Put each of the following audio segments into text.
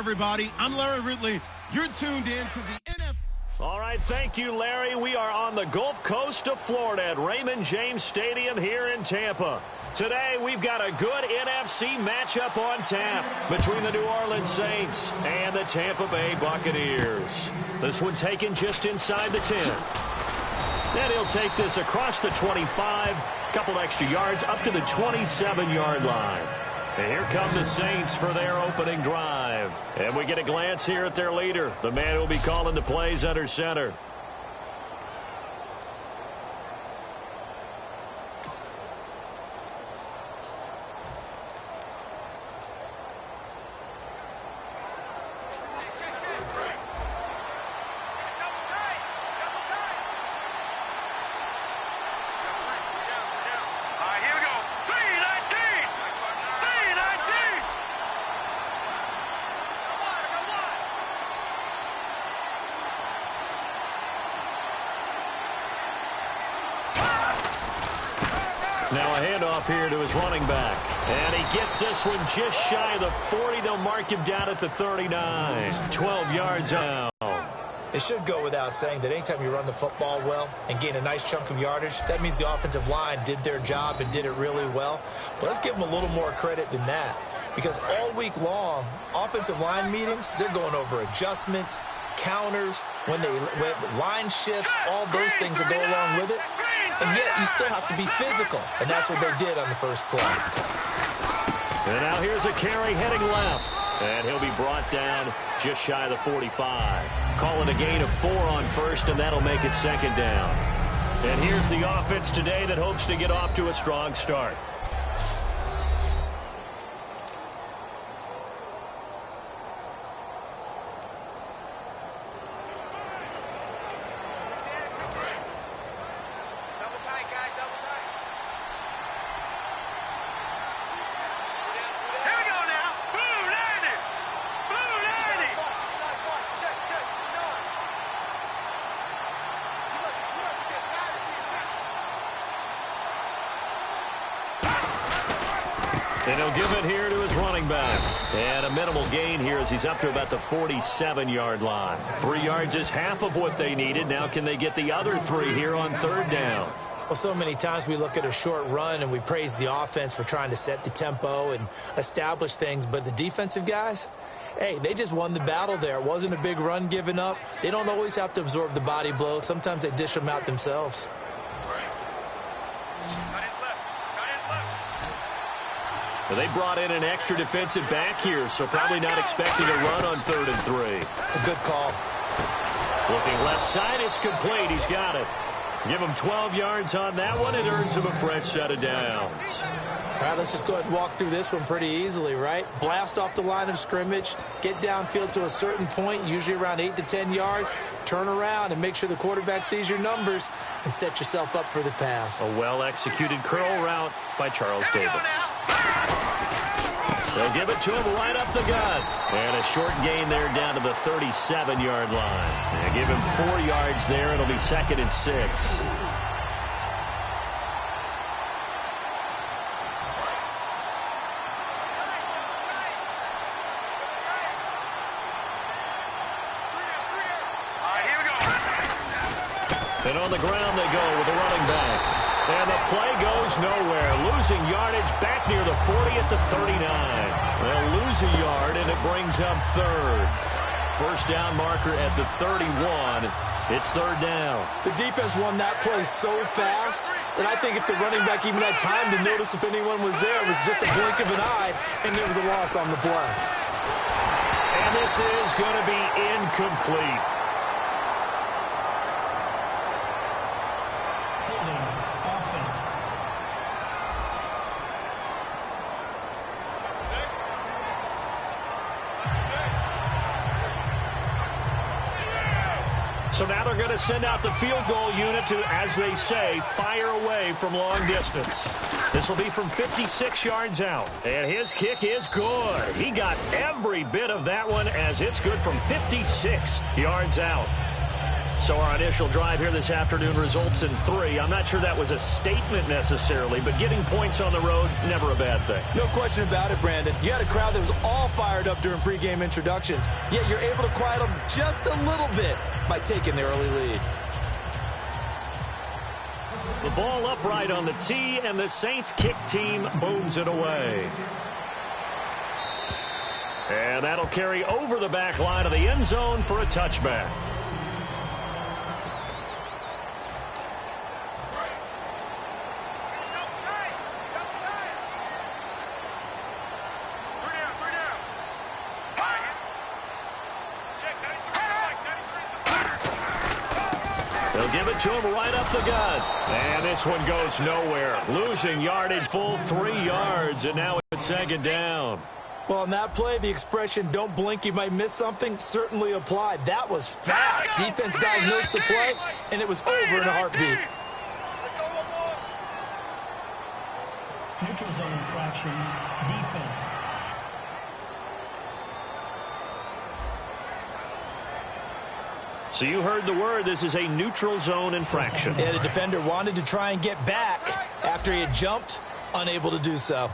everybody. I'm Larry Ridley. You're tuned in to the NFL. All right, thank you, Larry. We are on the Gulf Coast of Florida at Raymond James Stadium here in Tampa. Today, we've got a good NFC matchup on tap between the New Orleans Saints and the Tampa Bay Buccaneers. This one taken just inside the 10. Then he'll take this across the 25, couple extra yards up to the 27-yard line. And here come the Saints for their opening drive. And we get a glance here at their leader, the man who will be calling the plays under center. Now a handoff here to his running back. And he gets this one just shy of the 40. They'll mark him down at the 39. 12 yards out. It should go without saying that anytime you run the football well and gain a nice chunk of yardage, that means the offensive line did their job and did it really well. But let's give them a little more credit than that. Because all week long, offensive line meetings, they're going over adjustments, counters, when line shifts, all those things that go along with it. And yet you still have to be physical. And that's what they did on the first play. And now here's a carry heading left. And he'll be brought down just shy of the 45. Calling a gain of 4 on first, and that'll make it second down. And here's the offense today that hopes to get off to a strong start. And he'll give it here to his running back. And a minimal gain here as he's up to about the 47-yard line. 3 yards is half of what they needed. Now can they get the other 3 here on third down? Well, so many times we look at a short run and we praise the offense for trying to set the tempo and establish things. But the defensive guys, hey, they just won the battle there. It wasn't a big run given up. They don't always have to absorb the body blows. Sometimes they dish them out themselves. Well, they brought in an extra defensive back here, so probably not expecting a run on 3rd and 3. A good call. Looking left side, it's complete. He's got it. Give him 12 yards on that one. It earns him a fresh set of downs. All right, let's just go ahead and walk through this one pretty easily, right? Blast off the line of scrimmage, get downfield to a certain point, usually around 8 to 10 yards, turn around and make sure the quarterback sees your numbers and set yourself up for the pass. A well-executed curl route by Charles Davis. They'll give it to him right up the gut. And a short gain there down to the 37-yard line. They give him 4 yards there. It'll be 2nd and 6. And on the ground they go with the running back. And the play goes nowhere. Losing yardage back near the 40 at the 39. They'll lose a yard, and it brings up 3rd. First down marker at the 31. It's 3rd down. The defense won that play so fast that I think if the running back even had time to notice if anyone was there, it was just a blink of an eye, and there was a loss on the play. And this is going to be incomplete. So now they're going to send out the field goal unit to, as they say, fire away from long distance. This will be from 56 yards out. And his kick is good. He got every bit of that one as it's good from 56 yards out. So our initial drive here this afternoon results in 3. I'm not sure that was a statement necessarily, but getting points on the road, never a bad thing. No question about it, Brandon. You had a crowd that was all fired up during pregame introductions, yet you're able to quiet them just a little bit by taking the early lead. The ball upright on the tee, and the Saints kick team moves it away. And that'll carry over the back line of the end zone for a touchback. They'll give it to him right up the gut. And this one goes nowhere. Losing yardage, full 3 yards, and now it's second down. Well, on that play, the expression, don't blink, you might miss something, certainly applied. That was fast. Defense diagnosed the play, and it was over in a heartbeat. Neutral zone infraction, defense. So you heard the word. This is a neutral zone infraction. Yeah, the defender wanted to try and get back after he had jumped, unable to do so.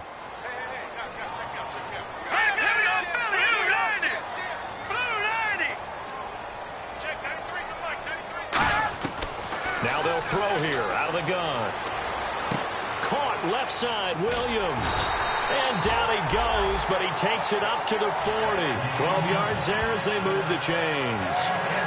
Now they'll throw here out of the gun. Caught left side, Williams. And down he goes, but he takes it up to the 40. 12 yards there as they move the chains.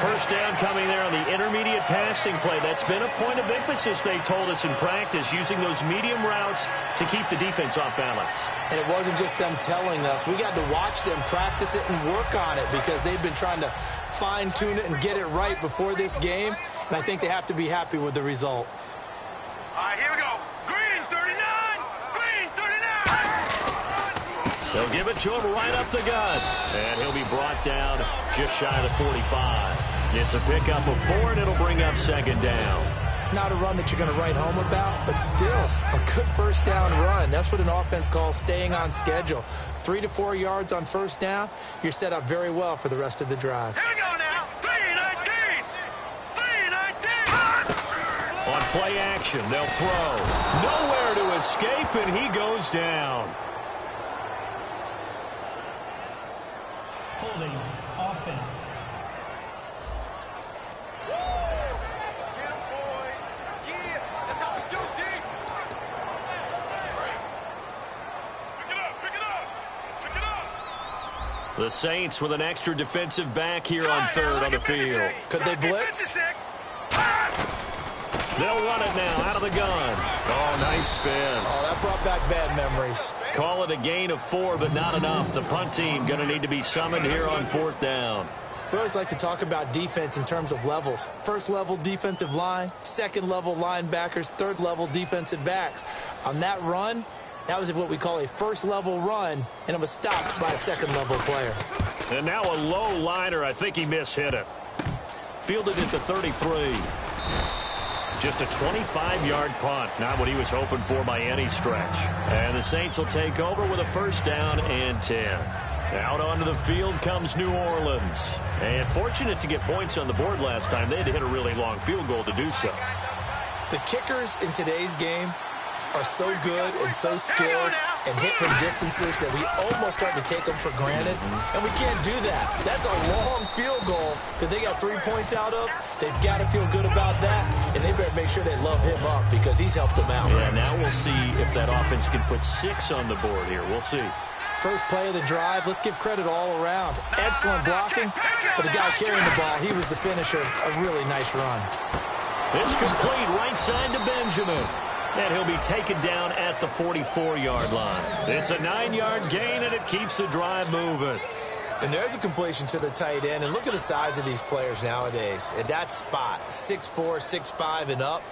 First down coming there on the intermediate passing play. That's been a point of emphasis, they told us in practice, using those medium routes to keep the defense off balance. And it wasn't just them telling us. We got to watch them practice it and work on it because they've been trying to fine-tune it and get it right before this game. And I think they have to be happy with the result. All right, here we go. Green 39. Green 39. They'll give it to him right up the gut. And he'll be brought down just shy of the 45. It's a pickup of 4, and it'll bring up second down. Not a run that you're going to write home about, but still a good first down run. That's what an offense calls staying on schedule. 3 to 4 yards on first down, you're set up very well for the rest of the drive. Here we go now. 319. 319. On play action, they'll throw. Nowhere to escape, and he goes down. Holding offense. The Saints with an extra defensive back here on third on the field. Could they blitz? They'll run it now out of the gun. Oh, nice spin. Oh, that brought back bad memories. Call it a gain of 4, but not enough. The punt team going to need to be summoned here on fourth down. We always like to talk about defense in terms of levels. First level defensive line, second level linebackers, third level defensive backs. On that run, that was what we call a first level run, and it was stopped by a second level player. And now a low liner. I think he mishit it. Fielded at the 33. Just a 25-yard punt. Not what he was hoping for by any stretch. And the Saints will take over with a first down and 10. Out onto the field comes New Orleans. And fortunate to get points on the board last time. They had to hit a really long field goal to do so. The kickers in today's game are so good and so skilled and hit from distances that we almost start to take them for granted. And we can't do that. That's a long field goal that they got 3 points out of. They've got to feel good about that, and they better make sure they love him up because he's helped them out. Yeah, now we'll see if that offense can put 6 on the board here. We'll see. First play of the drive, let's give credit all around. Excellent blocking, but the guy carrying the ball, he was the finisher. A really nice run. It's complete right side to Benjamin. And he'll be taken down at the 44-yard line. It's a 9-yard gain, and it keeps the drive moving. And there's a completion to the tight end. And look at the size of these players nowadays. At that spot, 6'4", 6'5", and up.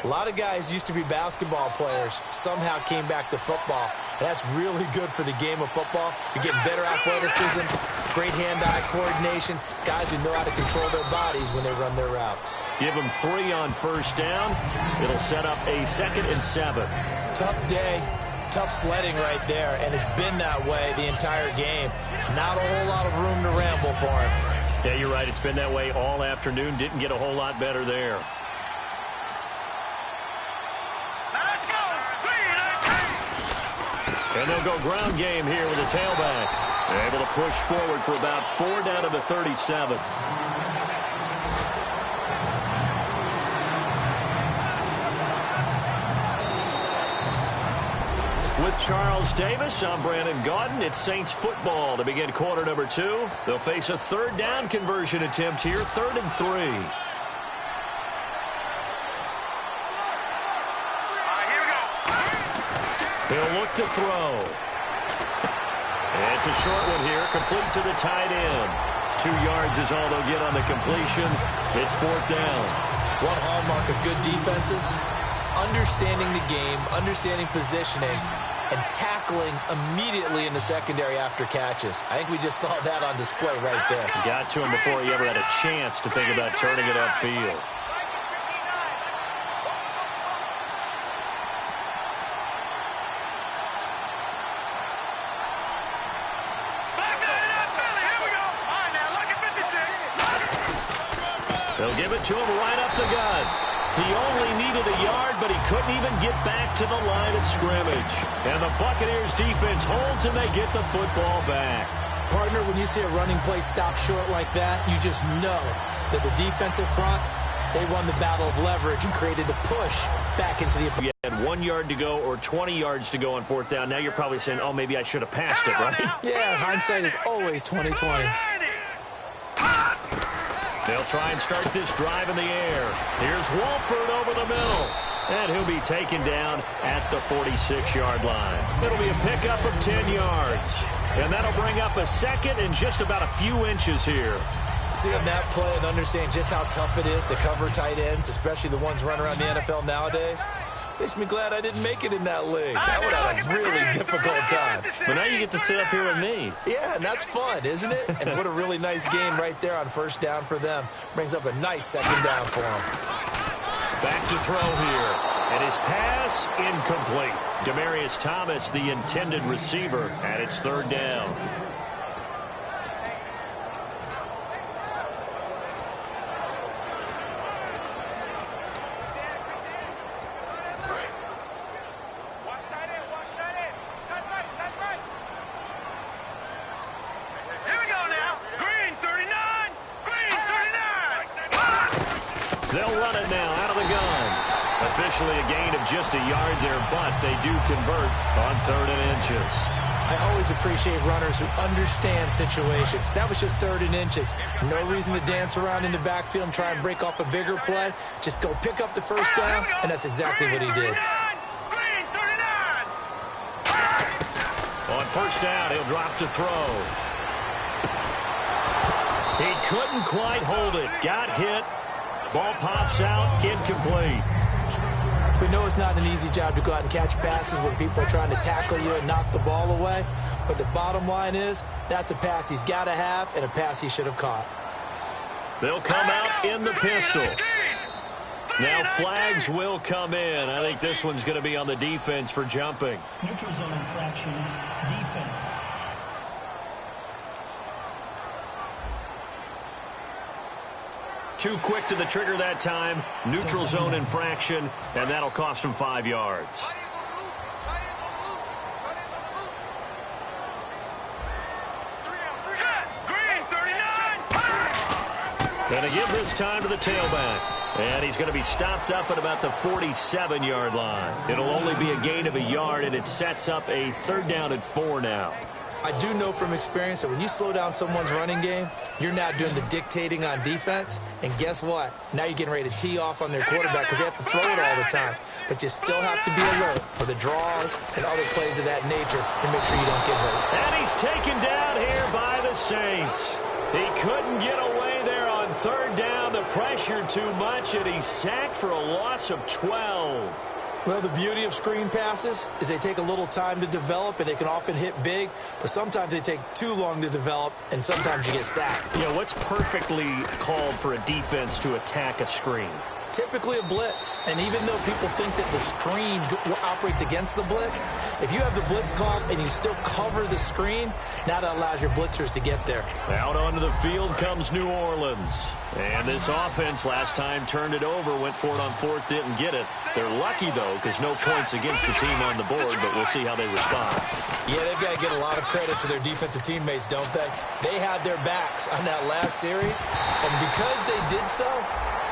A lot of guys used to be basketball players, somehow came back to football. And that's really good for the game of football. You're getting better athleticism, great hand-eye coordination, guys who know how to control their bodies when they run their routes. Give them 3 on first down. It'll set up a 2nd and 7. Tough day, tough sledding right there, and it's been that way the entire game. Not a whole lot of room to ramble for him. Yeah, you're right. It's been that way all afternoon. Didn't get a whole lot better there. Let's go. And they'll go ground game here with a tailback. They're able to push forward for about 4 down to the 37. With Charles Davis, I'm Brandon Gaudin. It's Saints football to begin quarter number 2. They'll face a third down conversion attempt here, 3rd and 3. Here we go. He'll look to throw. And it's a short one here, complete to the tight end. 2 yards is all they'll get on the completion. It's 4th down. One hallmark of good defenses is understanding the game, understanding positioning, and tackling immediately in the secondary after catches. I think we just saw that on display right there. Got to him before he ever had a chance to think about turning it upfield. They'll give it to him right up the gut. He only needed a yard, but he couldn't even get back to the line of scrimmage. And the Buccaneers defense holds, and they get the football back. Partner, when you see a running play stop short like that, you just know that the defensive front, they won the battle of leverage and created the push back into the... You had 1 yard to go or 20 yards to go on 4th down. Now you're probably saying, oh, maybe I should have passed it, right? Yeah, hindsight is always 20/20. They'll try and start this drive in the air. Here's Wolford over the middle. And he'll be taken down at the 46-yard line. It'll be a pickup of 10 yards. And that'll bring up a second and just about a few inches here. Seeing that play and understanding just how tough it is to cover tight ends, especially the ones running around the NFL nowadays, makes me glad I didn't make it in that league. I would have had a really difficult time. But now you get to sit up here with me. Yeah, and that's fun, isn't it? And what a really nice game right there on 1st down for them. Brings up a nice 2nd down for them. Back to throw here. And his pass incomplete. Demaryius Thomas, the intended receiver, and it's 3rd down. They'll run it now out of the gun. Officially a gain of just a yard there, but they do convert on 3rd and inches. I always appreciate runners who understand situations. That was just 3rd and inches. No reason to dance around in the backfield and try and break off a bigger play. Just go pick up the 1st down, and that's exactly what he did. On 1st down, he'll drop to throw. He couldn't quite hold it. Got hit. Ball pops out, incomplete. We know it's not an easy job to go out and catch passes when people are trying to tackle you and knock the ball away. But the bottom line is, that's a pass he's got to have and a pass he should have caught. They'll come out in the pistol. Now flags will come in. I think this one's going to be on the defense for jumping. Neutral zone infraction, defense. Too quick to the trigger that time. Neutral zone infraction, and that'll cost him 5 yards. And again this time to the tailback. And he's going to be stopped up at about the 47-yard line. It'll only be a gain of a yard, and it sets up a 3rd down and 4 now. I do know from experience that when you slow down someone's running game, you're now doing the dictating on defense. And guess what? Now you're getting ready to tee off on their quarterback because they have to throw it all the time. But you still have to be alert for the draws and other plays of that nature to make sure you don't get hurt. And he's taken down here by the Saints. He couldn't get away there on 3rd down. The pressure too much, and he's sacked for a loss of 12. Well, the beauty of screen passes is they take a little time to develop, and they can often hit big, but sometimes they take too long to develop, and sometimes you get sacked. Yeah, what's perfectly called for a defense to attack a screen? typically a blitz. And even though people think that the screen operates against the blitz, if you have the blitz called and you still cover the screen, now that allows your blitzers to get there. Out onto the field comes New Orleans. And this offense last time turned it over, went for it on fourth, didn't get it. They're lucky, though, because no points against the team on the board, but we'll see how they respond. Yeah, they've got to get a lot of credit to their defensive teammates, don't they? They had their backs on that last series, and because they did so,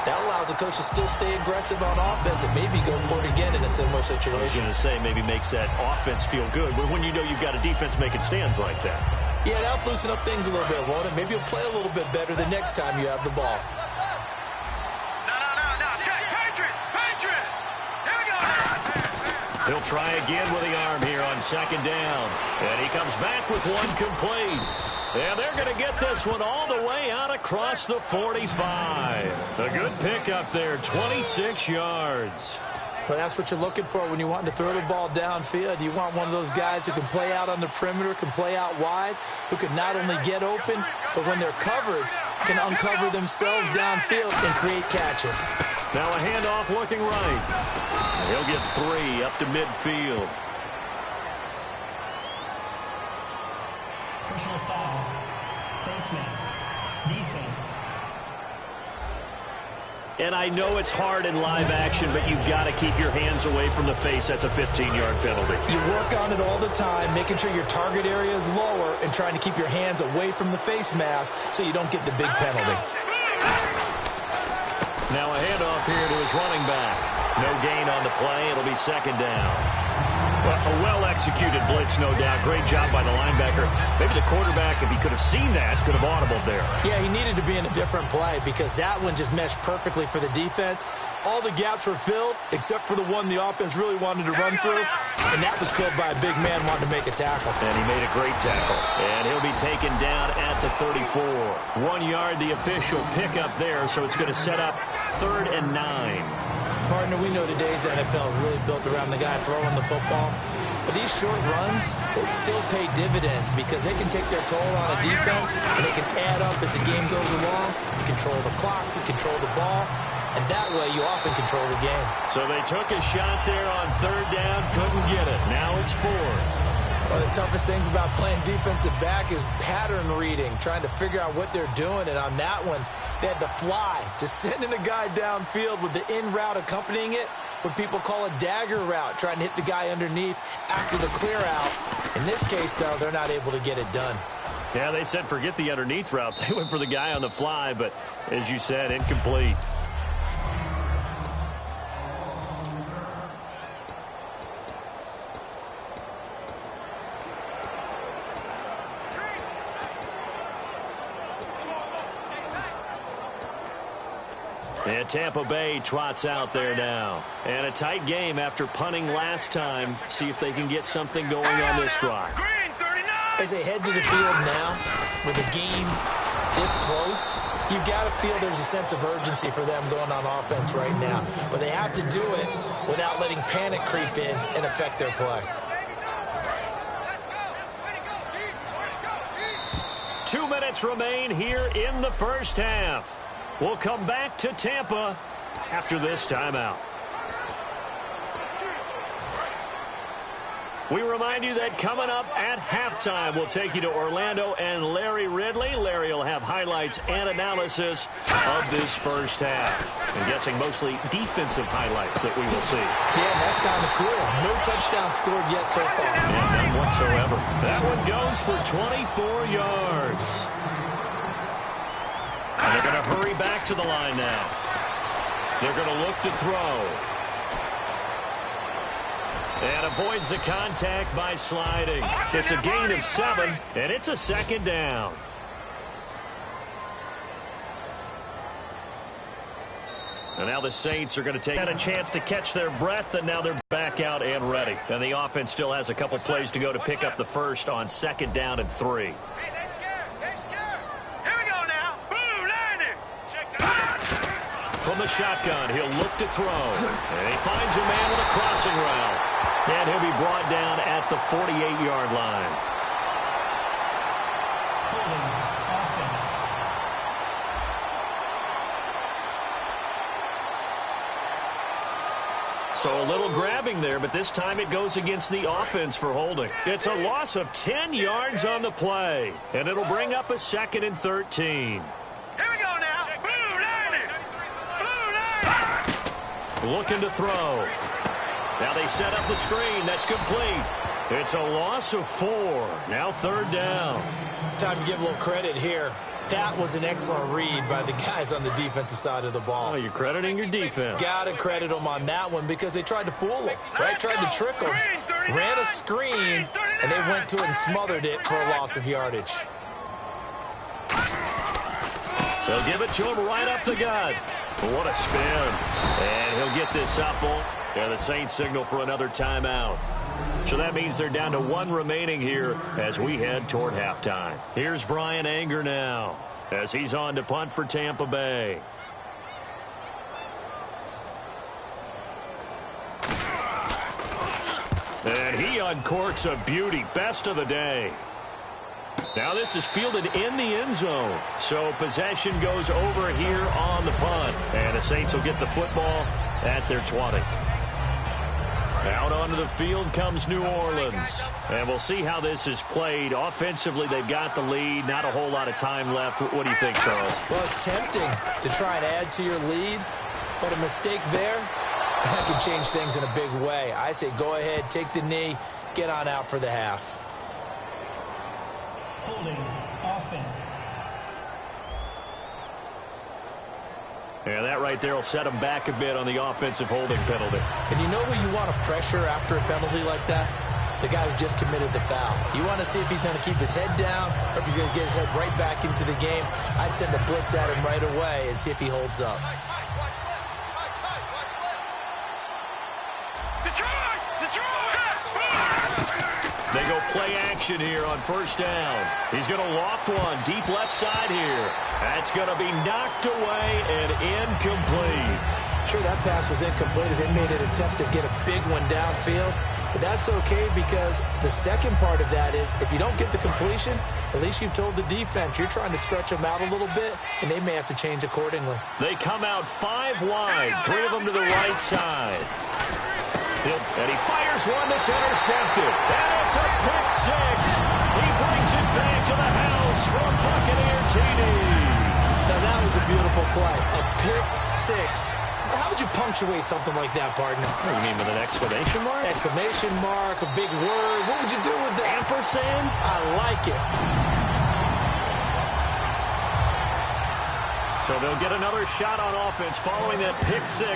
that allows the coach to still stay aggressive on offense and maybe go for it again in a similar situation. I was going to say, maybe makes that offense feel good, but when you know you've got a defense making stands like that. Yeah, that'll loosen up things a little bit, won't it? Maybe you'll play a little bit better the next time you have the ball. No. Patriot! Here we go. He'll try again with the arm here on second down. And he comes back with one complete. And they're going to get this one all the way out across the 45. A good pickup there, 26 yards. Well, that's what you're looking for when you're wanting to throw the ball downfield. You want one of those guys who can play out on the perimeter, can play out wide, who can not only get open, but when they're covered, can uncover themselves downfield and create catches. Now a handoff looking right. He'll get 3 up to midfield. Personal foul. Face mask. Defense. And I know it's hard in live action, but you've got to keep your hands away from the face. That's a 15-yard penalty. You work on it all the time, making sure your target area is lower and trying to keep your hands away from the face mask so you don't get the big penalty. Now a handoff here to his running back. No gain on the play. It'll be second down. A well-executed blitz, no doubt. Great job by the linebacker. Maybe the quarterback, if he could have seen that, could have audibled there. Yeah, he needed to be in a different play because that one just meshed perfectly for the defense. All the gaps were filled except for the one the offense really wanted to run through, and that was filled by a big man wanting to make a tackle. And he made a great tackle. And he'll be taken down at the 34. 1 yard, the official pickup there, so it's going to set up 3rd and 9. Partner, we know today's NFL is really built around the guy throwing the football. But these short runs, they still pay dividends because they can take their toll on a defense and they can add up as the game goes along. You control the clock, you control the ball, and that way you often control the game. So they took a shot there on 3rd down, couldn't get it. Now it's 4th. One of the toughest things about playing defensive back is pattern reading, trying to figure out what they're doing. And on that one, they had the fly, just sending a guy downfield with the in route accompanying it, what people call a dagger route, trying to hit the guy underneath after the clear out. In this case, though, they're not able to get it done. Yeah, they said forget the underneath route. They went for the guy on the fly, but as you said, incomplete. And Tampa Bay trots out there now. And a tight game after punting last time. See if they can get something going on this drive. As they head to the field now, with the game this close, you've got to feel there's a sense of urgency for them going on offense right now. But they have to do it without letting panic creep in and affect their play. 2 minutes remain here in the first half. We'll come back to Tampa after this timeout. We remind you that coming up at halftime, we'll take you to Orlando and Larry Ridley. Larry will have highlights and analysis of this first half. I'm guessing mostly defensive highlights that we will see. Yeah, that's kind of cool. No touchdown scored yet so far. Yeah, none whatsoever. That one goes for 24 yards. And they're going to hurry back to the line now. They're going to look to throw. And avoids the contact by sliding. It's a gain of 7, and it's a second down. And now the Saints are going to take a chance to catch their breath, and now they're back out and ready. And the offense still has a couple plays to go to pick up the first on 2nd down and 3. Hey, they're scared. Here we go now. Boom, landing. Check that. From the shotgun, he'll look to throw. And he finds a man with a crossing route. And he'll be brought down at the 48-yard line. Holding. Offense. So a little grabbing there, but this time it goes against the offense for holding. It's a loss of 10 yards on the play, and it'll bring up a 2nd and 13. Here we go now. Blue line. Blue line. Looking to throw. Now they set up the screen. That's complete. It's a loss of 4. Now 3rd down. Time to give a little credit here. That was an excellent read by the guys on the defensive side of the ball. Oh, you're crediting your defense. Got to credit them on that one because they tried to fool him, right? Tried to trick him. Ran a screen, and they went to it and smothered it for a loss of yardage. They'll give it to him right up the gut. What a spin. And he'll get this up on. Yeah, the Saints signal for another timeout. So that means they're down to 1 remaining here as we head toward halftime. Here's Brian Anger now as he's on to punt for Tampa Bay. And he uncorks a beauty. Best of the day. Now this is fielded in the end zone. So possession goes over here on the punt. And the Saints will get the football at their 20. Out onto the field comes New Orleans. And we'll see how this is played. Offensively, they've got the lead. Not a whole lot of time left. What do you think, Charles? Well, it's tempting to try and add to your lead, but a mistake there, that could change things in a big way. I say go ahead, take the knee, get on out for the half. Holding offense. Yeah, that right there will set them back a bit on the offensive holding penalty. And you know who you want to pressure after a penalty like that? The guy who just committed the foul. You want to see if he's going to keep his head down or if he's going to get his head right back into the game. I'd send a blitz at him right away and see if he holds up. They go play action here on 1st down. He's going to loft one deep left side here. That's going to be knocked away and incomplete. Sure, that pass was incomplete as they made an attempt to get a big one downfield. But that's okay because the second part of that is if you don't get the completion, at least you've told the defense you're trying to stretch them out a little bit, and they may have to change accordingly. They come out 5 wide, 3 of them to the right side. And he fires one that's intercepted. And it's a pick 6. He brings it back to the house from Buccaneer TD. Now that was a beautiful play. A pick 6. How would you punctuate something like that, partner? What do you mean, with an exclamation mark? Exclamation mark, a big word. What would you do with that? Ampersand? I like it. So they'll get another shot on offense following that pick 6.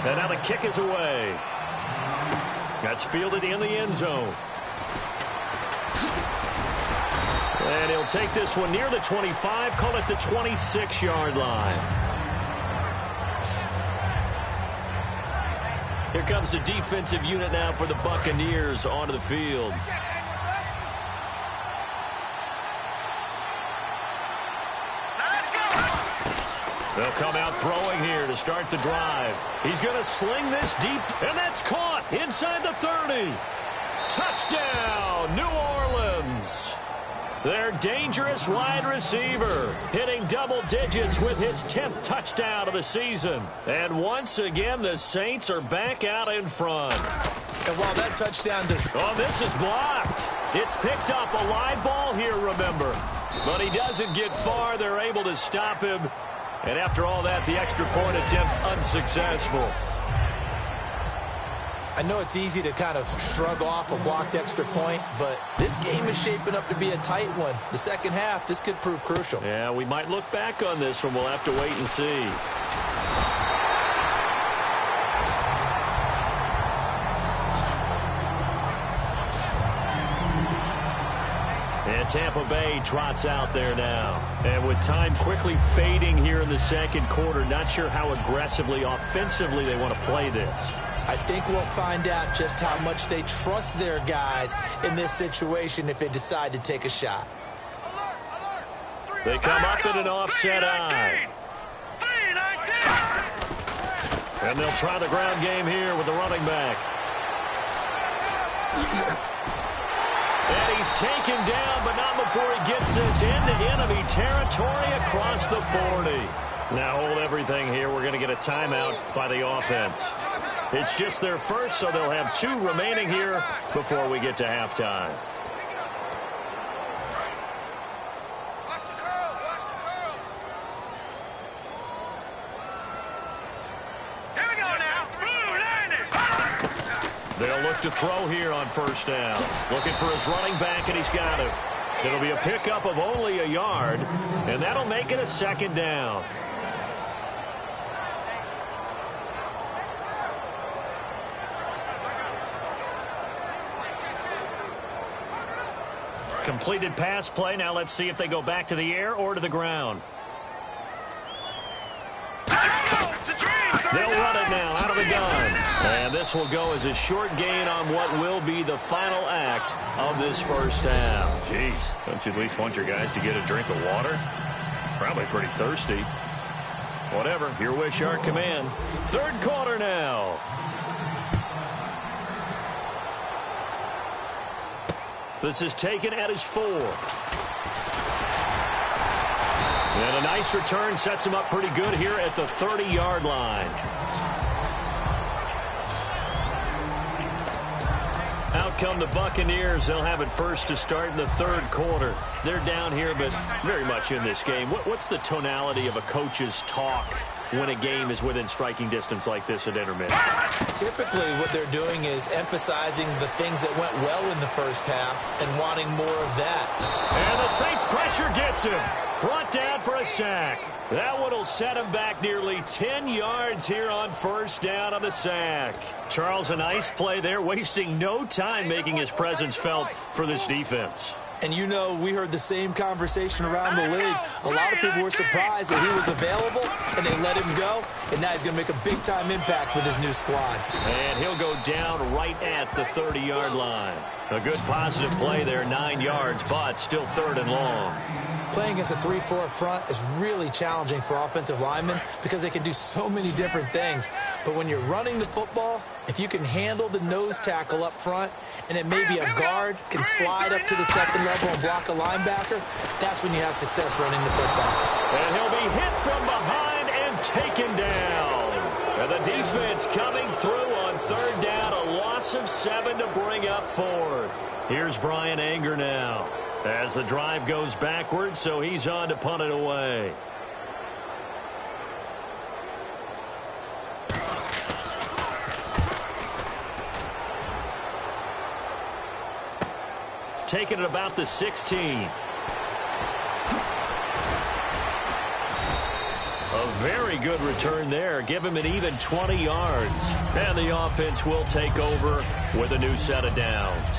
And now the kick is away. That's fielded in the end zone. And he'll take this one near the 25, call it the 26-yard line. Here comes the defensive unit now for the Buccaneers onto the field. They'll come out throwing here to start the drive. He's going to sling this deep, and that's caught inside the 30. Touchdown, New Orleans. Their dangerous wide receiver hitting double digits with his 10th touchdown of the season. And once again, the Saints are back out in front. And while that touchdown does... Oh, this is blocked. It's picked up a live ball here, remember. But he doesn't get far. They're able to stop him. And after all that, the extra point attempt unsuccessful. I know it's easy to kind of shrug off a blocked extra point, but this game is shaping up to be a tight one. The second half, this could prove crucial. Yeah, we might look back on this one. We'll have to wait and see. And Tampa Bay trots out there now. And with time quickly fading here in the second quarter, not sure how aggressively, offensively they want to play this. I think we'll find out just how much they trust their guys in this situation if they decide to take a shot. They come up in an offset eye. And they'll try the ground game here with the running back. And he's taken down, but not before he gets this into enemy territory across the 40. Now hold everything here. We're going to get a timeout by the offense. It's just their first, so they'll have 2 remaining here before we get to halftime. Watch the curls, watch the curls. Here we go now. Blue, landing. They'll look to throw here on first down. Looking for his running back, and he's got it. It'll be a pickup of only a yard, and that'll make it a second down. Completed pass play. Now let's see if they go back to the air or to the ground. They'll run it now out of the gun. And this will go as a short gain on what will be the final act of this first half. Jeez, don't you at least want your guys to get a drink of water? Probably pretty thirsty. Whatever, your wish, our command. Third quarter now. This is taken at his 4. And a nice return sets him up pretty good here at the 30-yard line. Out come the Buccaneers. They'll have it first to start in the third quarter. They're down here, but very much in this game. What's the tonality of a coach's talk when a game is within striking distance like this at intermission? Typically, what they're doing is emphasizing the things that went well in the first half and wanting more of that. And the Saints pressure gets him. Brought down for a sack. That one will set him back nearly 10 yards here on first down on the sack. Charles, a nice play there, wasting no time making his presence felt for this defense. And you know, we heard the same conversation around the league. A lot of people were surprised that he was available, and they let him go. And now he's going to make a big-time impact with his new squad. And he'll go down right at the 30-yard line. A good positive play there, 9 yards, but still third and long. Playing against a 3-4 front is really challenging for offensive linemen because they can do so many different things. But when you're running the football, if you can handle the nose tackle up front, and then maybe a guard can slide up to the second level and block a linebacker, that's when you have success running the football. And he'll be hit from behind and taken down. And the defense coming through on third down, a loss of 7 to bring up fourth. Here's Brian Anger now as the drive goes backwards, so he's on to punt it away. Taking it about the 16. A very good return there. Give him an even 20 yards. And the offense will take over with a new set of downs.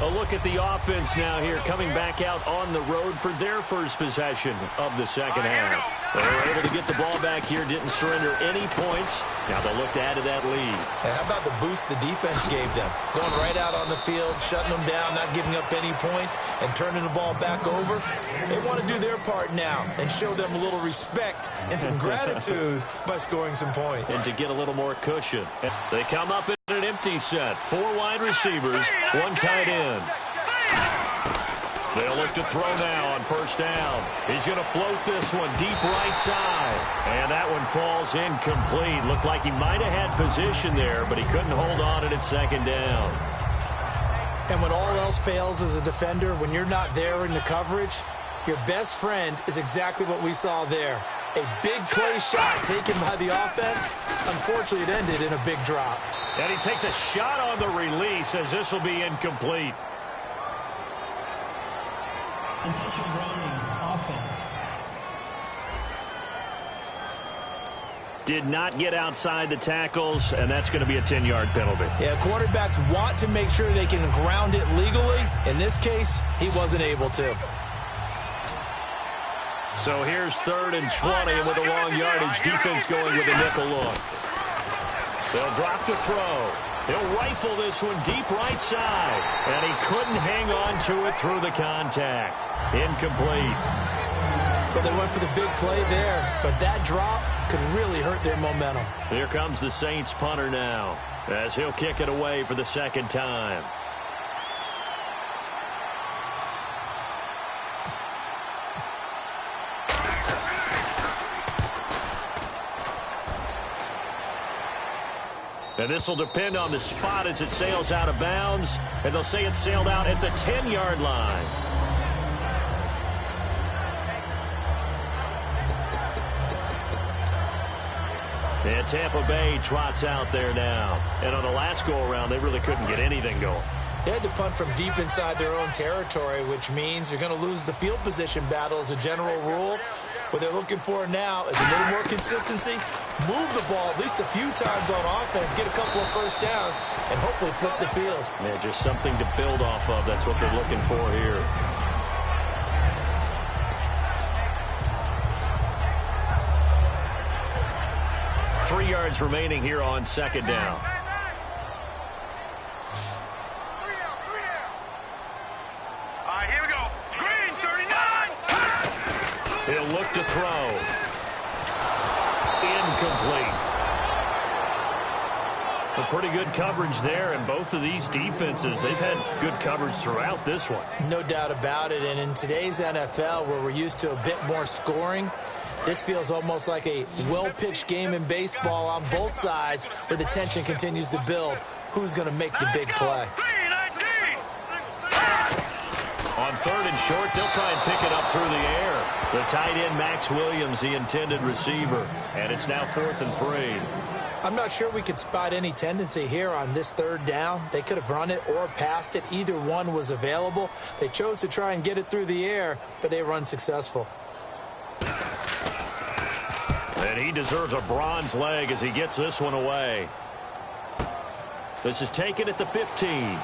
A look at the offense now here, coming back out on the road for their first possession of the second half. They were able to get the ball back here, didn't surrender any points. Now they'll look to add to that lead. And how about the boost the defense gave them? Going right out on the field, shutting them down, not giving up any points, and turning the ball back over. They want to do their part now and show them a little respect and some gratitude by scoring some points. And to get a little more cushion. They come up in an empty set. 4 wide receivers, 1 tight end. They'll look to throw now on first down. He's going to float this one deep right side. And that one falls incomplete. Looked like he might have had position there, but he couldn't hold on at second down. And when all else fails as a defender, when you're not there in the coverage, your best friend is exactly what we saw there. A big play shot taken by the offense. Unfortunately, it ended in a big drop. And he takes a shot on the release as this will be incomplete. Intention grounding, offense. Did not get outside the tackles, and that's going to be a 10-yard penalty. Yeah, quarterbacks want to make sure they can ground it legally. In this case, he wasn't able to. So here's 3rd and 20, and with a long yardage, defense going with a nickel look. They'll drop to throw. He'll rifle this one deep right side. And he couldn't hang on to it through the contact. Incomplete. But they went for the big play there. But that drop could really hurt their momentum. Here comes the Saints punter now as he'll kick it away for the second time. And this will depend on the spot as it sails out of bounds. And they'll say it sailed out at the 10-yard line. And Tampa Bay trots out there now. And on the last go-around, they really couldn't get anything going. They had to punt from deep inside their own territory, which means you're going to lose the field position battle as a general rule. What they're looking for now is a little more consistency, move the ball at least a few times on offense, get a couple of first downs, and hopefully flip the field. Yeah, just something to build off of. That's what they're looking for here. Three yards remaining here on second down. All right, here we go. Green, 39. He'll look to throw. Incomplete. A pretty good coverage there, and both of these defenses, they've had good coverage throughout this one. No doubt about it, and in today's NFL, where we're used to a bit more scoring, this feels almost like a well-pitched game in baseball on both sides where the tension continues to build. Who's going to make the big play? On third and short, they'll try and pick it up through the air. The tight end, Max Williams, the intended receiver. And it's now 4th and 3. I'm not sure we could spot any tendency here on this third down. They could have run it or passed it. Either one was available. They chose to try and get it through the air, but they were unsuccessful. And he deserves a bronze leg as he gets this one away. This is taken at the 15.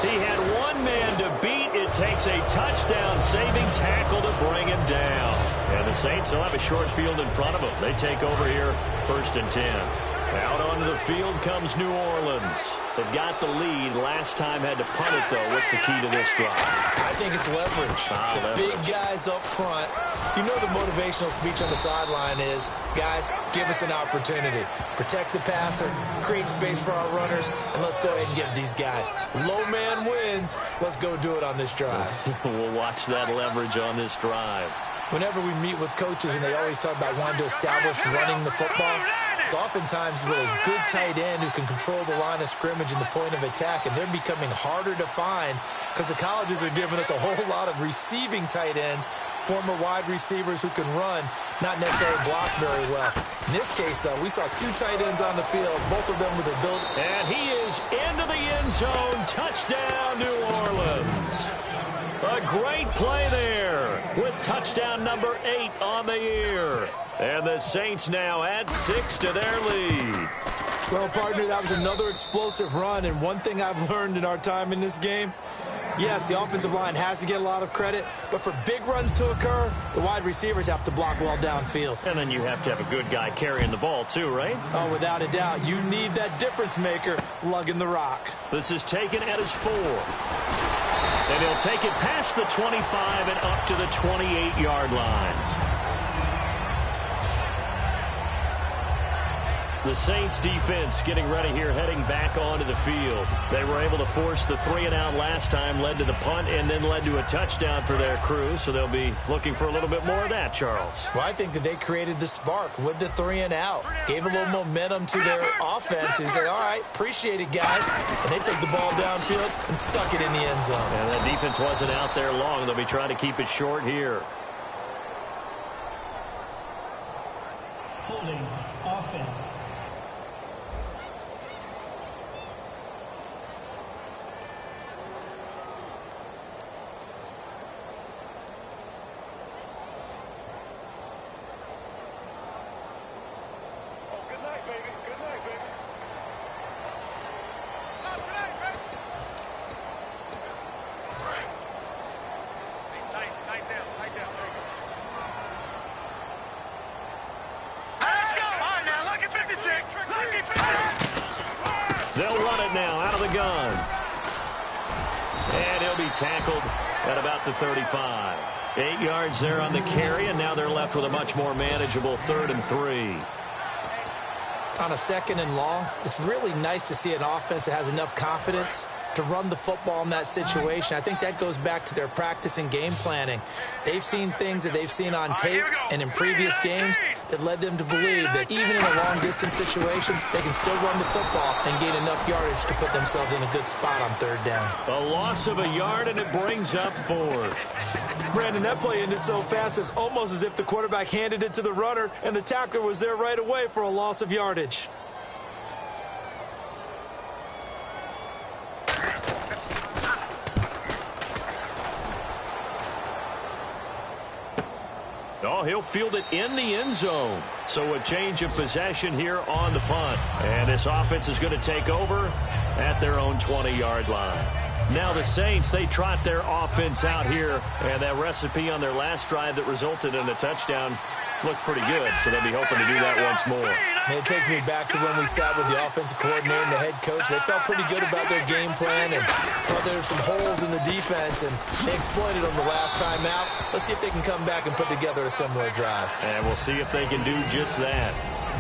He had one man to beat. It takes a touchdown-saving tackle to bring him down. And the Saints will have a short field in front of them. They take over here, 1st and 10. Out onto the field comes New Orleans. They've got the lead. Last time had to punt it, though. What's the key to this drive? I think it's leverage. The big guys up front. You know the motivational speech on the sideline is, guys, give us an opportunity. Protect the passer, create space for our runners, and let's go ahead and give these guys. Low man wins. Let's go do it on this drive. We'll watch that leverage on this drive. Whenever we meet with coaches and they always talk about wanting to establish running the football, it's oftentimes with a good tight end who can control the line of scrimmage and the point of attack, and they're becoming harder to find because the colleges are giving us a whole lot of receiving tight ends, former wide receivers who can run, not necessarily block very well. In this case, though, we saw 2 tight ends on the field, both of them with their build. And he is into the end zone. Touchdown, New Orleans. A great play there with touchdown number 8 on the year. And the Saints now add 6 to their lead. Well, partner, that was another explosive run. And one thing I've learned in our time in this game, yes, the offensive line has to get a lot of credit, but for big runs to occur, the wide receivers have to block well downfield. And then you have to have a good guy carrying the ball too, right? Oh, without a doubt. You need that difference maker lugging the rock. This is taken at his 4. And he'll take it past the 25 and up to the 28-yard line. The Saints defense getting ready here, heading back onto the field. They were able to force the 3-and-out last time, led to the punt, and then led to a touchdown for their crew. So they'll be looking for a little bit more of that, Charles. Well, I think that they created the spark with the 3-and-out. Gave a little momentum to their offense. Who said, all right, appreciate it, guys. And they took the ball downfield and stuck it in the end zone. And that defense wasn't out there long. They'll be trying to keep it short here. Holding offense. They'll run it now out of the gun. And he'll be tackled at about the 35. 8 yards there on the carry, and now they're left with a much more manageable 3rd and 3. On a 2nd and long, it's really nice to see an offense that has enough confidence to run the football in that situation. I think that goes back to their practice and game planning. They've seen things that they've seen on tape and in previous games that led them to believe that even in a long-distance situation, they can still run the football and gain enough yardage to put themselves in a good spot on third down. A loss of a yard, and it brings up fourth. Brandon, that play ended so fast, it's almost as if the quarterback handed it to the runner, and the tackler was there right away for a loss of yardage. Oh, he'll field it in the end zone. So a change of possession here on the punt. And this offense is going to take over at their own 20-yard line. Now the Saints, they trot their offense out here. And that recipe on their last drive that resulted in a touchdown looked pretty good. So they'll be hoping to do that once more. And it takes me back to when we sat with the offensive coordinator and the head coach. They felt pretty good about their game plan and thought there were some holes in the defense, and they exploited them the last time out. Let's see if they can come back and put together a similar drive. And we'll see if they can do just that.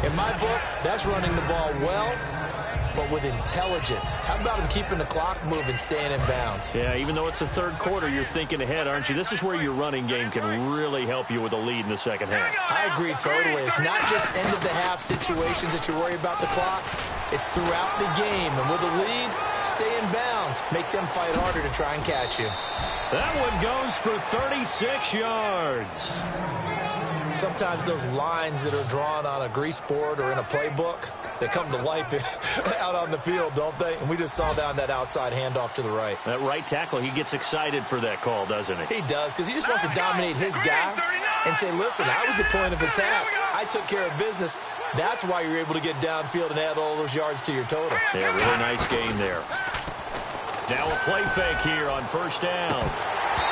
In my book, that's running the ball well, but with intelligence. How about him keeping the clock moving, staying in bounds? Yeah, even though it's the third quarter, you're thinking ahead, aren't you? This is where your running game can really help you with a lead in the second half. I agree totally. It's not just end-of-the-half situations that you worry about the clock. It's throughout the game. And with a lead, stay in bounds. Make them fight harder to try and catch you. That one goes for 36 yards. Sometimes those lines that are drawn on a grease board or in a playbook, they come to life out on the field, don't they? And we just saw down that outside handoff to the right. That right tackle, he gets excited for that call, doesn't he? He does, because he just wants to dominate his guy and say, listen, I was the point of attack. I took care of business. That's why you're able to get downfield and add all those yards to your total. Yeah, really nice gain there. Now a play fake here on first down.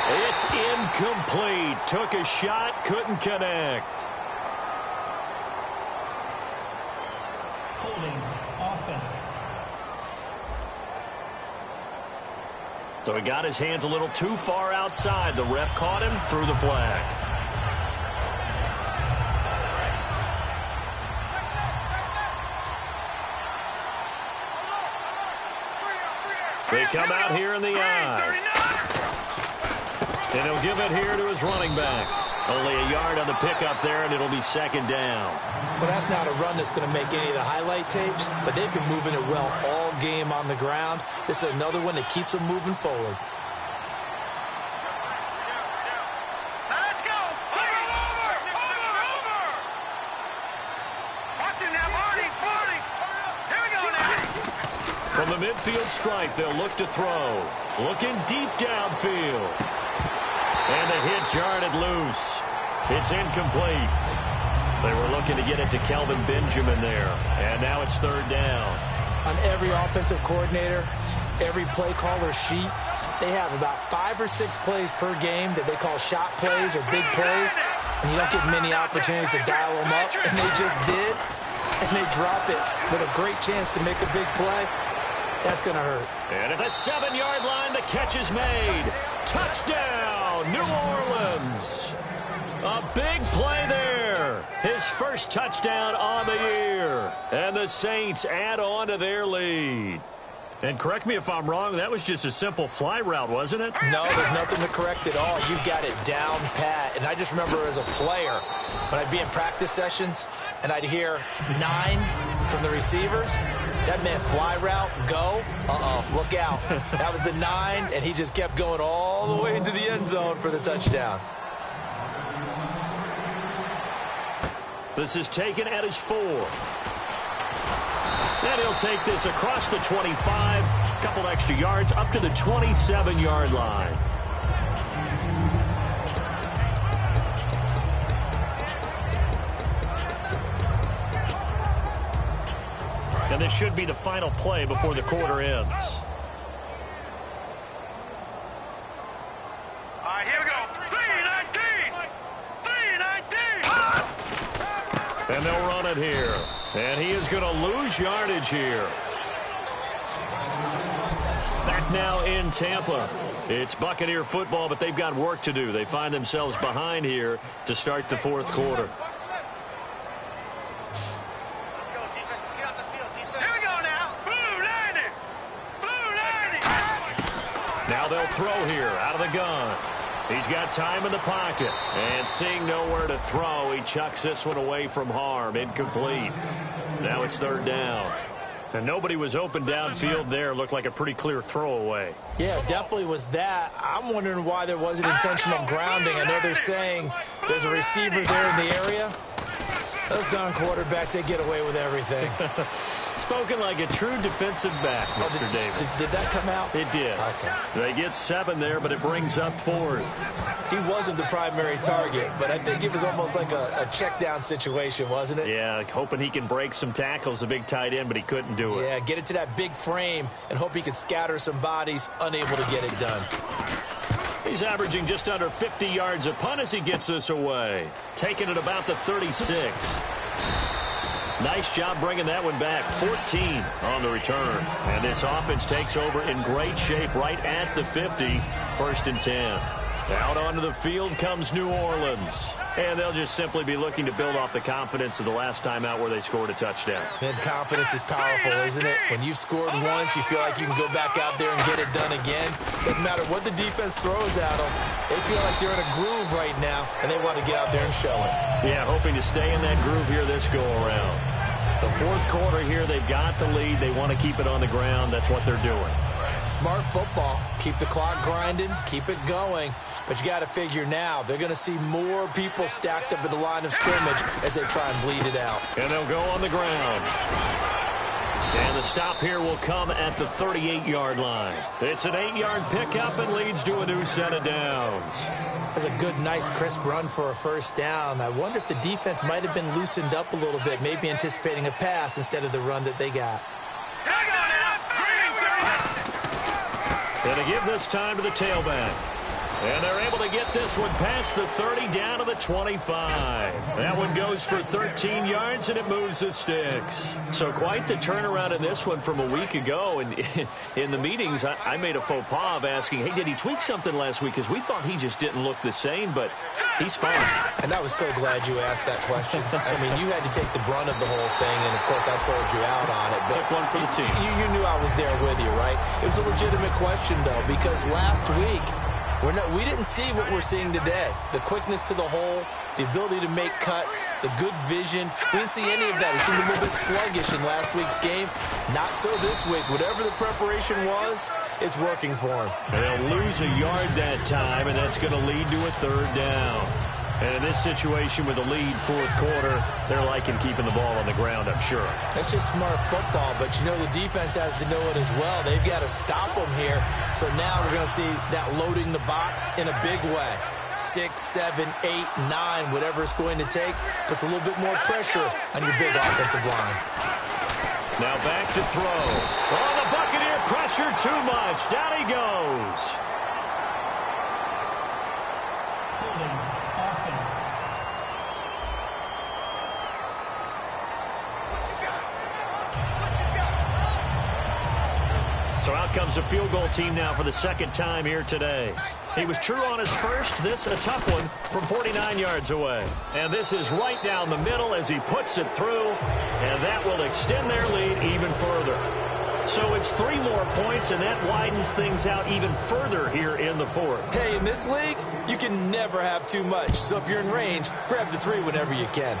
It's incomplete. Took a shot, couldn't connect. Holding offense. So he got his hands a little too far outside. The ref caught him, threw the flag. They come out here in the eye. And he'll give it here to his running back. Only a yard on the pickup there, and it'll be second down. Well, that's not a run that's going to make any of the highlight tapes, but they've been moving it well all game on the ground. This is another one that keeps them moving forward. Let's go! Over! Watch it now, Marty! Here we go now! From the midfield stripe, they'll look to throw. Looking deep downfield. And the hit jarred loose. It's incomplete. They were looking to get it to Kelvin Benjamin there. And now it's third down. On every offensive coordinator, every play caller sheet, they have about 5 or 6 plays per game that they call shot plays or big plays. And you don't get many opportunities to dial them up. And they just did. And they drop it with a great chance to make a big play. That's going to hurt. And at the 7-yard line, the catch is made. Touchdown, New Orleans. A big play there. His first touchdown on the year. And the Saints add on to their lead. And correct me if I'm wrong, that was just a simple fly route, wasn't it? No, there's nothing to correct at all. You've got it down pat. And I just remember as a player, when I'd be in practice sessions and I'd hear 9 from the receivers, that meant fly route, go, look out. That was the 9, and he just kept going all the way into the end zone for the touchdown. This is taken at his 4. And he'll take this across the 25, a couple extra yards, up to the 27-yard line. And this should be the final play before the quarter ends. All right, here we go. 3-19! And they'll run it here. And he is going to lose yardage here. Back now in Tampa. It's Buccaneer football, but they've got work to do. They find themselves behind here to start the fourth quarter. Here we go now. Blue 90! Blue 90! throw here out of the gun. He's got time in the pocket. And seeing nowhere to throw, he chucks this one away from harm. Incomplete. Now it's third down. And nobody was open downfield there. Looked like a pretty clear throwaway. Yeah, definitely was that. I'm wondering why there wasn't intentional grounding. I know they're saying there's a receiver there in the area. Those darn quarterbacks, they get away with everything. Spoken like a true defensive back, Mr. Davis. Did that come out? It did. Okay. They get 7 there, but it brings up 4th. He wasn't the primary target, but I think it was almost like a check down situation, wasn't it? Yeah, hoping he can break some tackles, a big tight end, but he couldn't do it. Yeah, get it to that big frame and hope he can scatter some bodies, unable to get it done. He's averaging just under 50 yards a punt as he gets this away. Taking it about the 36. Nice job bringing that one back. 14 on the return. And this offense takes over in great shape right at the 50. 1st and 10. Out onto the field comes New Orleans. And they'll just simply be looking to build off the confidence of the last time out where they scored a touchdown. And confidence is powerful, isn't it? When you've scored once, you feel like you can go back out there and get it done again. Doesn't matter what the defense throws at them. They feel like they're in a groove right now, and they want to get out there and show it. Yeah, hoping to stay in that groove here this go-around. The 4th quarter here, they've got the lead. They want to keep it on the ground. That's what they're doing. Smart football. Keep the clock grinding. Keep it going. But you got to figure now, they're going to see more people stacked up at the line of scrimmage as they try and bleed it out. And they'll go on the ground. And the stop here will come at the 38-yard line. It's an 8-yard pickup and leads to a new set of downs. That's a good, nice, crisp run for a first down. I wonder if the defense might have been loosened up a little bit, maybe anticipating a pass instead of the run that they got. And they give this time to the tailback. And they're able to get this one past the 30 down to the 25. That one goes for 13 yards, and it moves the sticks. So quite the turnaround in this one from a week ago. And in the meetings, I made a faux pas of asking, hey, did he tweak something last week? Because we thought he just didn't look the same, but he's fine. And I was so glad you asked that question. I mean, you had to take the brunt of the whole thing, and, of course, I sold you out on it. But took one for the team. You knew I was there with you, right? It was a legitimate question, though, because last week, we didn't see what we're seeing today. The quickness to the hole, the ability to make cuts, the good vision. We didn't see any of that. He seemed a little bit sluggish in last week's game. Not so this week. Whatever the preparation was, it's working for him. And they'll lose a yard that time, and that's going to lead to a 3rd down. And in this situation with the lead 4th quarter, they're liking keeping the ball on the ground, I'm sure. It's just smart football, but you know the defense has to know it as well. They've got to stop them here. So now we're going to see that loading the box in a big way. 6, 7, 8, 9, whatever it's going to take, puts a little bit more pressure on your big offensive line. Now back to throw. Oh, the Buccaneer pressure too much. Down he goes. Holding offense. So out comes a field goal team now for the 2nd time here today. He was true on his first. This a tough one from 49 yards away. And this is right down the middle as he puts it through. And that will extend their lead even further. So it's 3 more points, and that widens things out even further here in the 4th. Hey, in this league, you can never have too much. So if you're in range, grab the 3 whenever you can.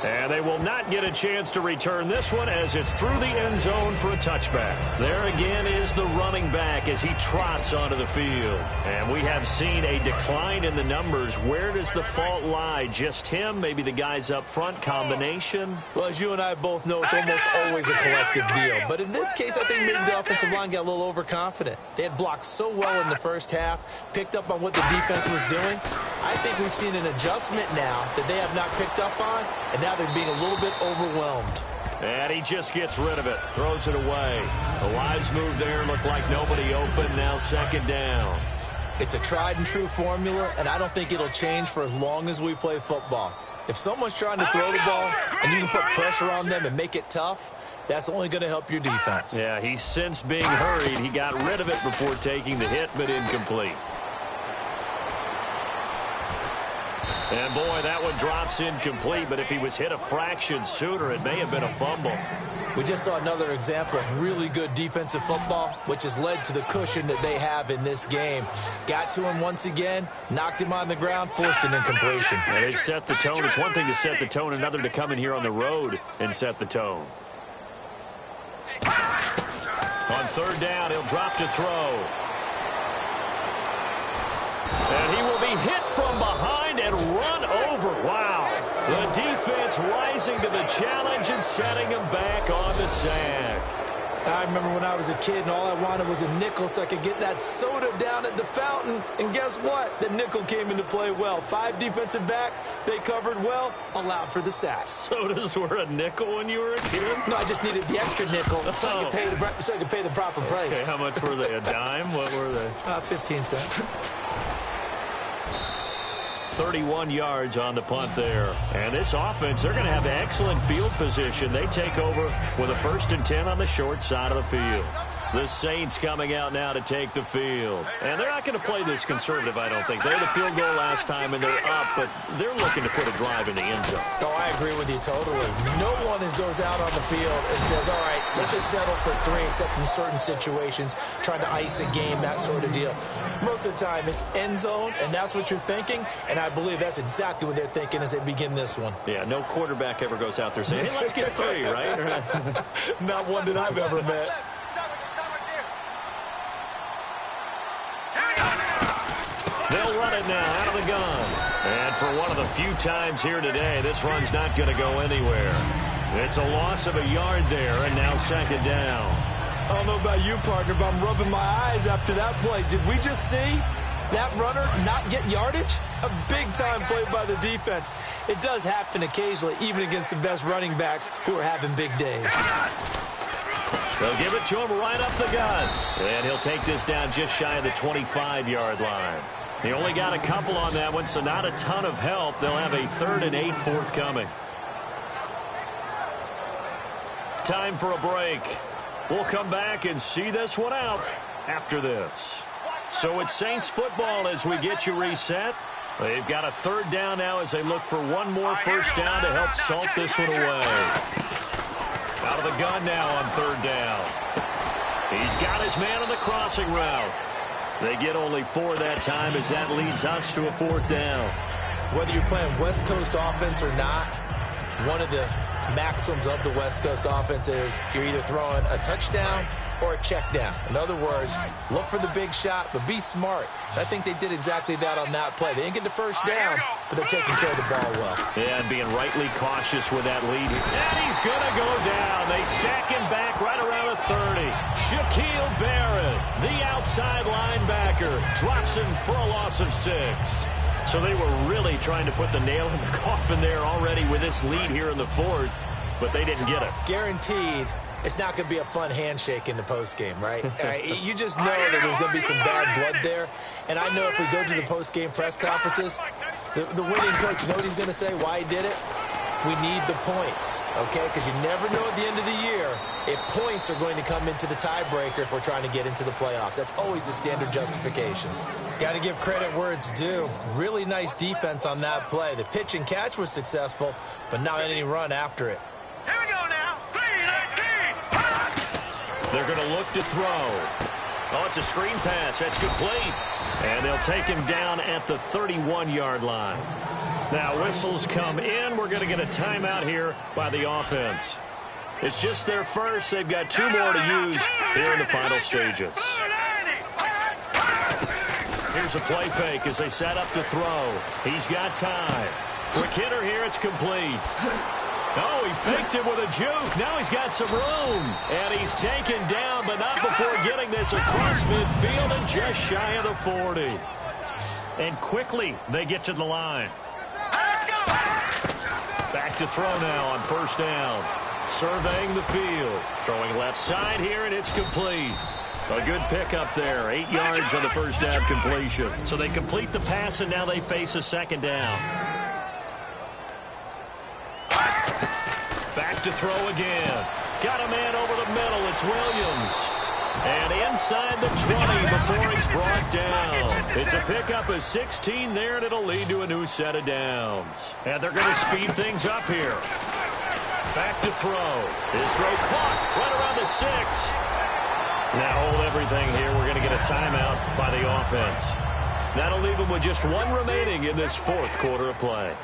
And they will not get a chance to return this one as it's through the end zone for a touchback. There again is the running back as he trots onto the field. And we have seen a decline in the numbers. Where does the fault lie? Just him? Maybe the guys up front? Combination? Well, as you and I both know, it's almost always a collective deal. But in this case, I think maybe the offensive line got a little overconfident. They had blocked so well in the first half, picked up on what the defense was doing. I think we've seen an adjustment now that they have not picked up on, and now they're being a little bit overwhelmed. And he just gets rid of it, throws it away. The wise move there, looked like nobody open, now 2nd down. It's a tried and true formula, and I don't think it'll change for as long as we play football. If someone's trying to throw the ball and you can put pressure on them and make it tough, that's only going to help your defense. Yeah, he's since being hurried. He got rid of it before taking the hit, but incomplete. And, boy, that one drops incomplete, but if he was hit a fraction sooner, it may have been a fumble. We just saw another example of really good defensive football, which has led to the cushion that they have in this game. Got to him once again, knocked him on the ground, forced an incompletion. And they set the tone. It's one thing to set the tone, another to come in here on the road and set the tone. On third down, he'll drop to throw. And he will be hit from behind and run over. Wow. The defense rising to the challenge and setting him back on the sack. I remember when I was a kid and all I wanted was a nickel so I could get that soda down at the fountain. And guess what? The nickel came into play well. 5 defensive backs, they covered well, allowed for the sack. Sodas were a nickel when you were a kid? No, I just needed the extra nickel so I could pay the proper price. Okay, how much were they? A dime? What were they? 15 cents. 31 yards on the punt there. And this offense, they're going to have excellent field position. They take over with a 1st and 10 on the short side of the field. The Saints coming out now to take the field. And they're not going to play this conservative, I don't think. They had a field goal last time, and they're up, but they're looking to put a drive in the end zone. Oh, I agree with you totally. No one goes out on the field and says, all right, let's just settle for 3, except in certain situations, trying to ice a game, that sort of deal. Most of the time, it's end zone, and that's what you're thinking, and I believe that's exactly what they're thinking as they begin this one. Yeah, no quarterback ever goes out there saying, hey, let's get 3, right? Not one that I've ever met. They'll run it now out of the gun. And for one of the few times here today, this run's not going to go anywhere. It's a loss of a yard there, and now 2nd down. I don't know about you, partner, but I'm rubbing my eyes after that play. Did we just see that runner not get yardage? A big-time play by the defense. It does happen occasionally, even against the best running backs who are having big days. They'll give it to him right up the gun. And he'll take this down just shy of the 25-yard line. He only got a couple on that one, so not a ton of help. They'll have a 3rd and 8 forthcoming. Time for a break. We'll come back and see this one out after this. So it's Saints football as we get you reset. They've got a 3rd down now as they look for one more 1st down to help salt this one away. Out of the gun now on 3rd down. He's got his man on the crossing route. They get only 4 that time as that leads us to a 4th down. Whether you're playing West Coast offense or not, one of the maxims of the West Coast offense is you're either throwing a touchdown or a check down. In other words, look for the big shot, but be smart. I think they did exactly that on that play. They didn't get the 1st down, but they're taking care of the ball well. Yeah, and being rightly cautious with that lead. And he's going to go down. They sack him back right around the 30. Shaquille Barrett, the outside linebacker, drops him for a loss of 6. So they were really trying to put the nail in the coffin there already with this lead here in the 4th, but they didn't get it. Guaranteed. It's not going to be a fun handshake in the postgame, right? You just know that there's going to be some bad blood there. And I know if we go to the postgame press conferences, the winning coach, you know what he's going to say, why he did it? We need the points, okay? Because you never know at the end of the year if points are going to come into the tiebreaker if we're trying to get into the playoffs. That's always the standard justification. Got to give credit where it's due. Really nice defense on that play. The pitch and catch was successful, but not any run after it. Here we go now. 3-19. They're going to look to throw. Oh, it's a screen pass. That's complete. And they'll take him down at the 31-yard line. Now, whistles come in. We're going to get a timeout here by the offense. It's just their first. They've got 2 more to use here in the final stages. Here's a play fake as they set up to throw. He's got time. Quick hitter here. It's complete. Oh, he faked it with a juke. Now he's got some room. And he's taken down, but not before getting this across midfield and just shy of the 40. And quickly, they get to the line. Back to throw now on 1st down. Surveying the field. Throwing left side here, and it's complete. A good pickup there. 8 yards on the 1st down completion. So they complete the pass, and now they face a 2nd down. Back to throw again. Got a man over the middle. It's Williams. And inside the 20 before he's brought down. It's a pickup of 16 there, and it'll lead to a new set of downs. And they're going to speed things up here. Back to throw. His throw caught right around the 6. Now hold everything here. We're going to get a timeout by the offense. That'll leave them with just one remaining in this fourth quarter of play.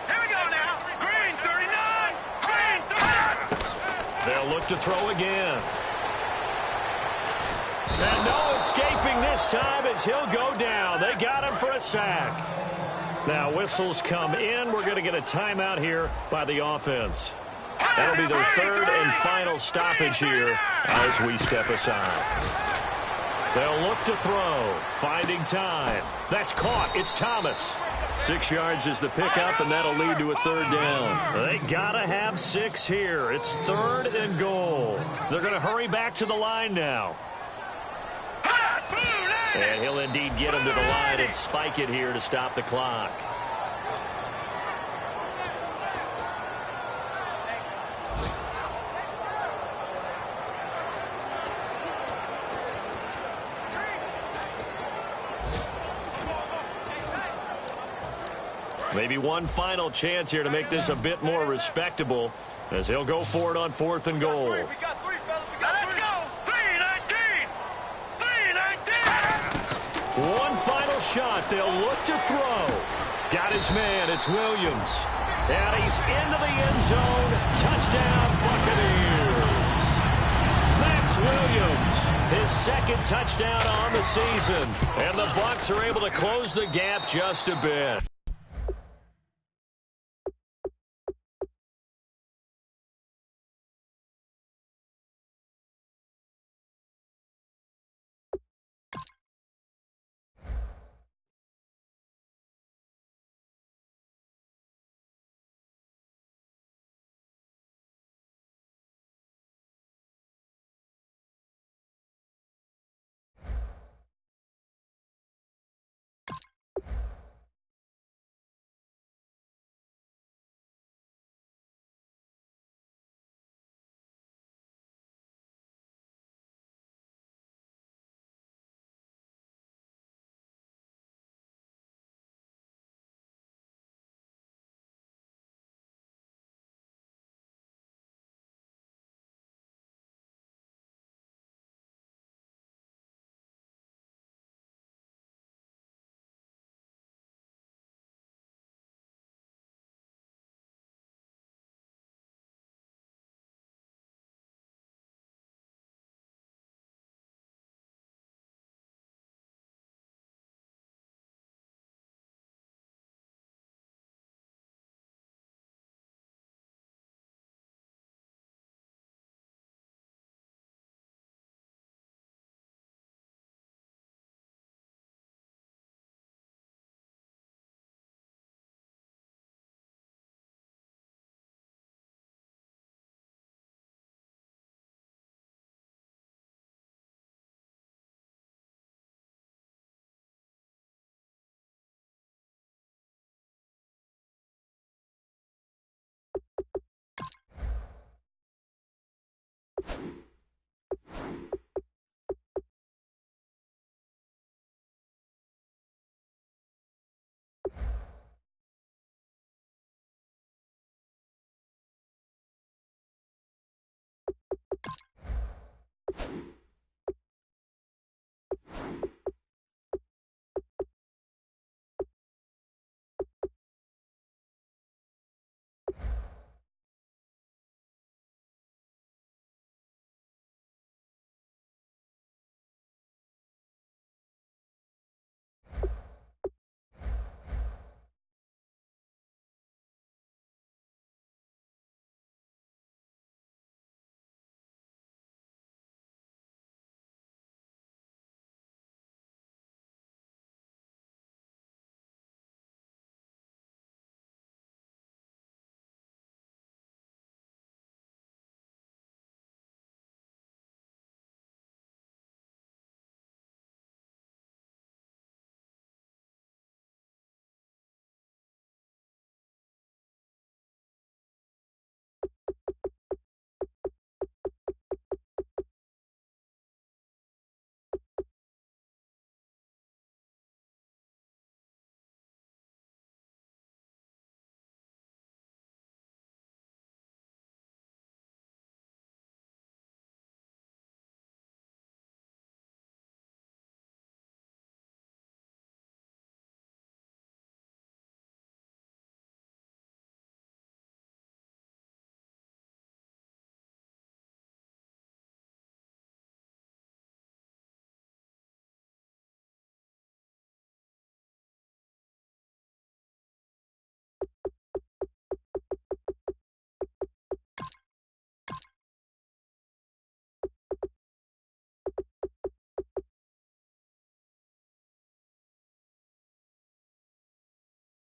Here we go now. Green 39. Green 39. They'll look to throw again. And no escaping this time as he'll go down. They got him for a sack. Now whistles come in. We're going to get a timeout here by the offense. That'll be their third and final stoppage here as we step aside. They'll look to throw. Finding time. That's caught. It's Thomas. 6 yards is the pickup, and that'll lead to a third down. They got to have 6 here. It's third and goal. They're going to hurry back to the line now. And he'll indeed get him to the line and spike it here to stop the clock. Maybe one final chance here to make this a bit more respectable as he'll go for it on 4th and goal. We got 3, fellas. Let's go. 3-19. 3-19. One final shot. They'll look to throw. Got his man. It's Williams. And he's into the end zone. Touchdown, Buccaneers. Max Williams, his second touchdown on the season. And the Bucs are able to close the gap just a bit.